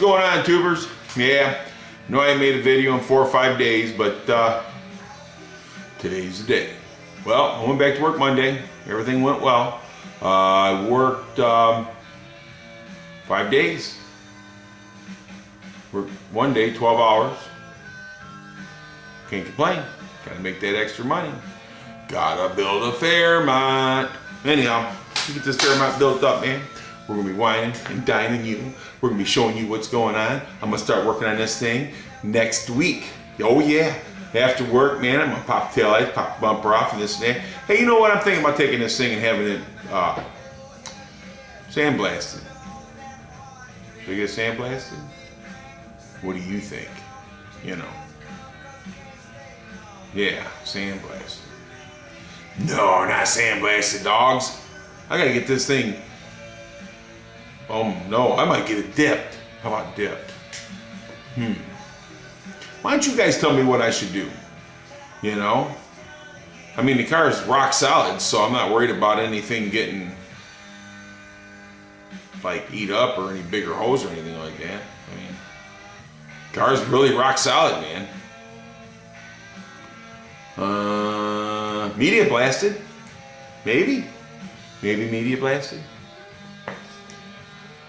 going on, tubers? Yeah, I know I made a video in 4 or 5 days, but today's the day. Well, I went back to work Monday. Everything went well. I worked 5 days. Worked one day, 12 hours. Can't complain. Gotta make that extra money. Gotta build a Fairmont. Anyhow, to get this Fairmont built up, man, we're gonna be whining and dining you. We're gonna be showing you what's going on. I'm gonna start working on this thing next week. Oh yeah. After work, man, I'm gonna pop taillights, pop bumper off, and this and that. Hey, you know what? I'm thinking about taking this thing and having it sandblasted. Should I get sandblasted? What do you think? You know. Yeah, sandblasted. No, not sandblasted, dogs. I gotta get this thing. Oh no, I might get it dipped. How about dipped? Why don't you guys tell me what I should do? You know? I mean, the car is rock solid, so I'm not worried about anything getting like eat up or any bigger hose or anything like that. I mean, car's really rock solid, man. Media blasted? Maybe media blasted?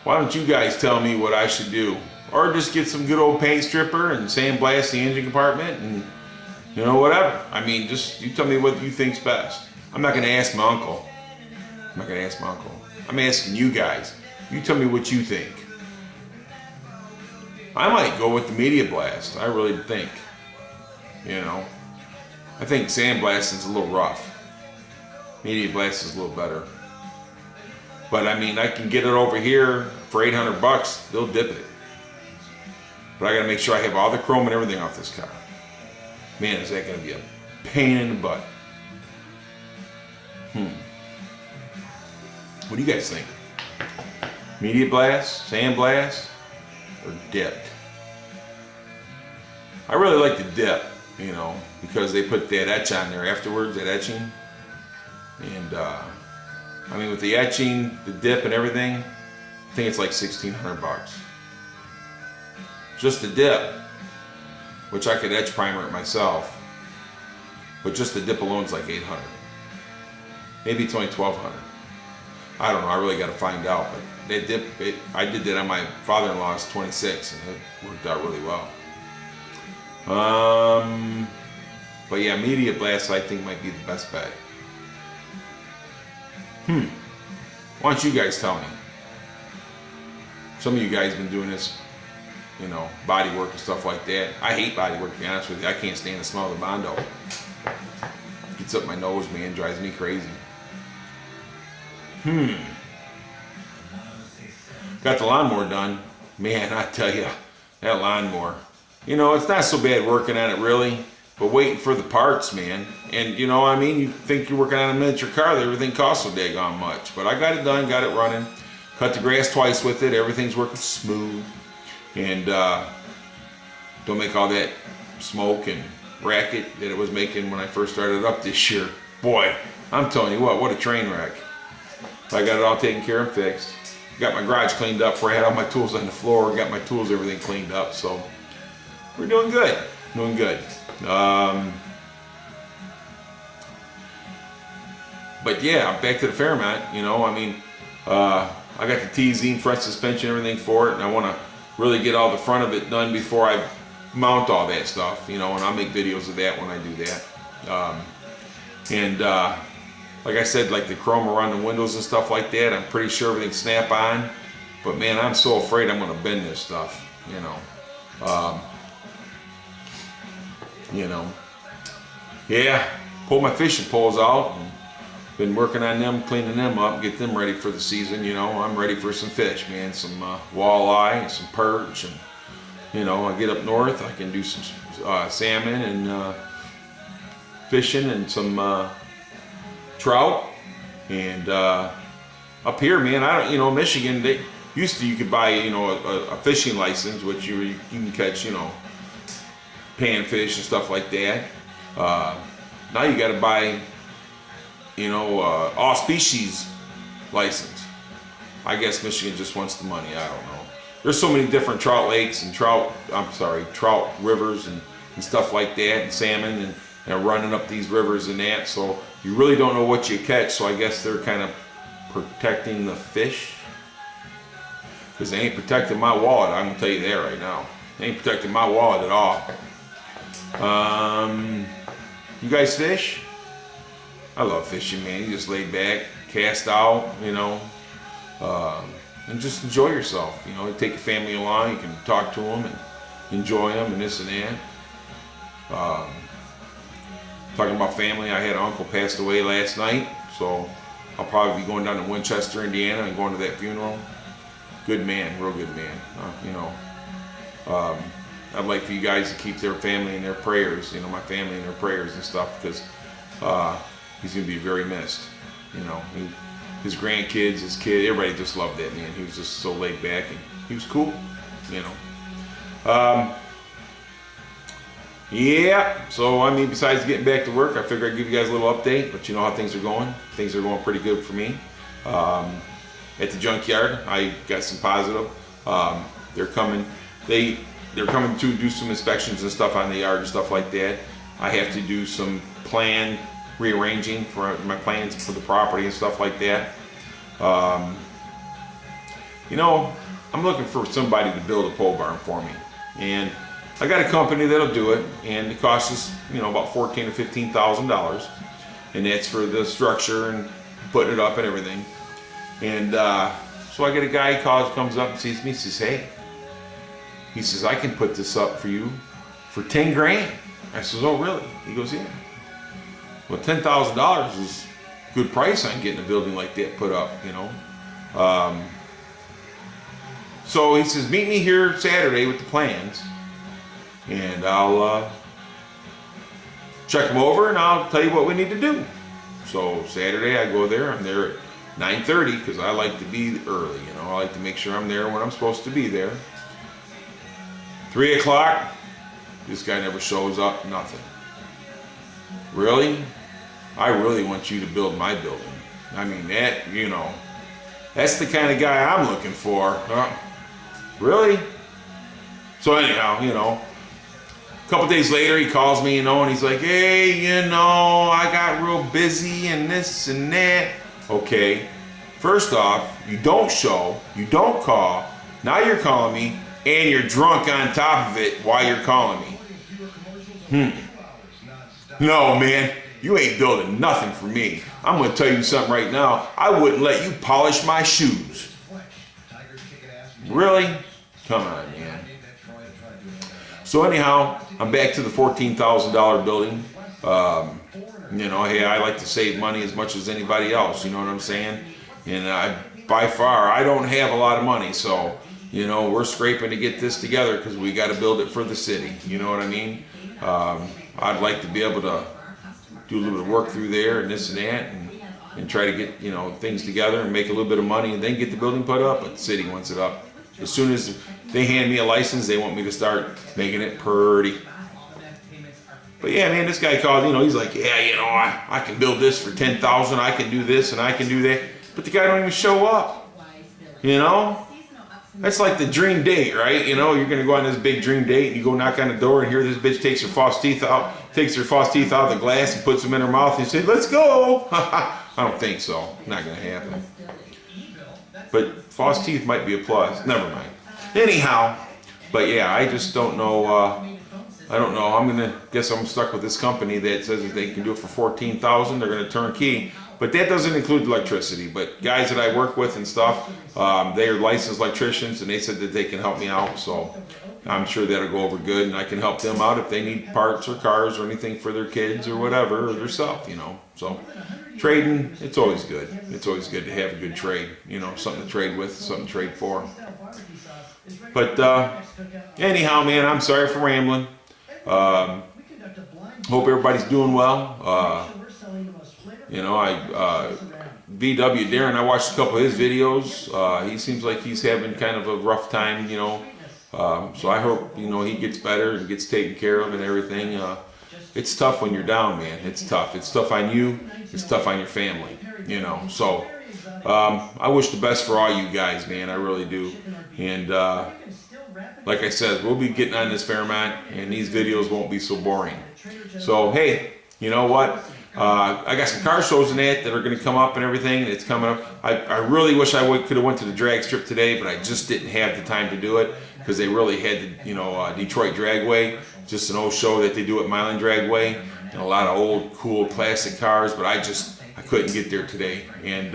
Why don't you guys tell me what I should do? Or just get some good old paint stripper and sandblast the engine compartment and, you know, whatever. I mean, just you tell me what you think's best. I'm not gonna ask my uncle. I'm asking you guys. You tell me what you think. I might go with the media blast. I really think. You know, I think sandblasting's a little rough. Media blast is a little better. But I mean, I can get it over here for $800. They'll dip it. But I gotta make sure I have all the chrome and everything off this car. Man, is that gonna be a pain in the butt. What do you guys think? Media blast, sandblast, or dipped? I really like the dip, you know, because they put that etch on there afterwards, that etching. And I mean, with the etching, the dip and everything, I think it's like $1,600. Just the dip, which I could etch primer it myself, but just the dip alone is like $800. Maybe it's only $1,200. I don't know, I really got to find out, but that dip, I did that on my father-in-law's 26, and it worked out really well. But yeah, media blast I think might be the best bet. Why don't you guys tell me? Some of you guys have been doing this, you know, body work and stuff like that. I hate body work, to be honest with you. I can't stand the smell of the Bondo. Gets up my nose, man, drives me crazy. Got the lawnmower done. Man, I tell you, that lawnmower. You know, it's not so bad working on it really, but waiting for the parts, man. And you know what I mean? You think you're working on a miniature car, that everything costs so daggone much. But I got it done, got it running. Cut the grass twice with it. Everything's working smooth. And don't make all that smoke and racket that it was making when I first started up this year. Boy, I'm telling you what a train wreck. I got it all taken care of, fixed. Got my garage cleaned up before I had all my tools on the floor. Got my tools, everything cleaned up. So we're doing good. Doing good. But yeah, back to the Fairmont. You know, I mean, I got the TZ front suspension, everything for it, and I want to really get all the front of it done before I mount all that stuff. You know, and I'll make videos of that when I do that. Like I said, like the chrome around the windows and stuff like that, I'm pretty sure everything's snap on. But man, I'm so afraid I'm gonna bend this stuff. You know. Yeah, pull my fishing poles out. And been working on them, cleaning them up, get them ready for the season. You know, I'm ready for some fish, man. Some walleye and some perch, and you know, I get up north, I can do some salmon and fishing and some trout. And up here, man, I don't, you know, Michigan, they used to, you could buy, you know, a fishing license, which you can catch, you know, panfish and stuff like that. Now you got to buy, you know, all species license. I guess Michigan just wants the money. I don't know. there's so many different trout lakes and trout rivers and stuff like that, and salmon and running up these rivers and that. So you really don't know what you catch. So I guess they're kind of protecting the fish, because they ain't protecting my wallet. I'm gonna tell you that right now. They ain't protecting my wallet at all. You guys fish? I love fishing, man. You just lay back, cast out, and just enjoy yourself. You take your family along. You can talk to them and enjoy them and this and that. Talking about family, I had an uncle passed away last night, so I'll probably be going down to Winchester, Indiana, and going to that funeral. Good man, real good man. I'd like for you guys to keep their family in their prayers, my family in their prayers and stuff, because he's going to be very missed. His grandkids, his kid, everybody just loved that man. He was just so laid back, and he was cool, Yeah, so besides getting back to work, I figured I'd give you guys a little update, but you know how things are going. Things are going pretty good for me. At the junkyard, I got some positive. They're coming to do some inspections and stuff on the yard and stuff like that. I have to do some plan rearranging for my plans for the property and stuff like that. I'm looking for somebody to build a pole barn for me, and I got a company that'll do it, and it costs us, about $14,000 to $15,000, and that's for the structure and putting it up and everything. And so I get a guy comes up and sees me, says, "Hey," he says, "I can put this up for you for 10 grand. I says, "Oh, really?" He goes, "Yeah." Well, $10,000 is a good price on getting a building like that put up, So he says, "Meet me here Saturday with the plans, and I'll check them over, and I'll tell you what we need to do." So Saturday I go there. I'm there at 9:30 because I like to be early. I like to make sure I'm there when I'm supposed to be there. 3 o'clock, this guy never shows up. Nothing. Really? I really want you to build my building. That's the kind of guy I'm looking for. Really? So anyhow, a couple days later, he calls me, and he's like, "Hey, I got real busy and this and that." Okay, first off, you don't show, you don't call. Now you're calling me, and you're drunk on top of it while you're calling me. No, man, you ain't building nothing for me. I'm going to tell you something right now. I wouldn't let you polish my shoes. Really? Come on, man. So anyhow, I'm back to the $14,000 building. Hey, I like to save money as much as anybody else, you know what I'm saying? And by far, I don't have a lot of money, so, we're scraping to get this together because we got to build it for the city, you know what I mean? I'd like to be able to do a little bit of work through there and this and that, and try to get, things together and make a little bit of money and then get the building put up, but the city wants it up. As soon as they hand me a license, they want me to start making it pretty. But yeah, man, this guy called, he's like, "Yeah, I can build this for $10,000. I can do this and I can do that." But the guy don't even show up. That's like the dream date, right? You're gonna go on this big dream date, and you go knock on the door, and here this bitch takes her false teeth out of the glass and puts them in her mouth, and you say, "Let's go." I don't think so. Not gonna happen. But false teeth might be a plus. Never mind. Anyhow, but yeah, I just don't know. I don't know. I'm stuck with this company that says that they can do it for $14,000. They're gonna turnkey, but that doesn't include electricity. But guys that I work with and stuff, they are licensed electricians, and they said that they can help me out. So I'm sure that'll go over good, and I can help them out if they need parts or cars or anything for their kids or whatever, or their self, So trading, it's always good. It's always good to have a good trade, something to trade with, something to trade for. But anyhow, man, I'm sorry for rambling. Hope everybody's doing well. VW Darren, I watched a couple of his videos. He seems like he's having kind of a rough time, so I hope, he gets better and gets taken care of and everything. It's tough when you're down, man. It's tough. It's tough on you. It's tough on your family, So I wish the best for all you guys, man. I really do. And like I said, we'll be getting on this Fairmont, and these videos won't be so boring. So hey, you know what? I got some car shows in that are going to come up and everything. It's coming up. I really wish I could have went to the drag strip today, but I just didn't have the time to do it because they really had the, you know, Detroit Dragway, just an old show that they do at Milan Dragway, and a lot of old, cool, classic cars. But I couldn't get there today. And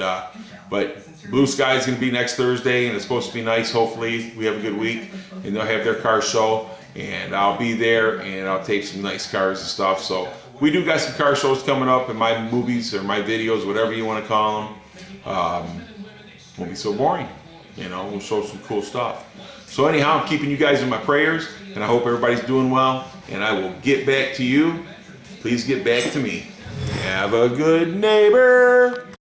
but Blue Sky is going to be next Thursday, and it's supposed to be nice. Hopefully, we have a good week, and they'll have their car show, and I'll be there, and I'll tape some nice cars and stuff. So we do got some car shows coming up in my movies or my videos, whatever you want to call them. Won't be so boring, you know. We'll show some cool stuff. So anyhow, I'm keeping you guys in my prayers, and I hope everybody's doing well. And I will get back to you. Please get back to me. Have a good neighbor.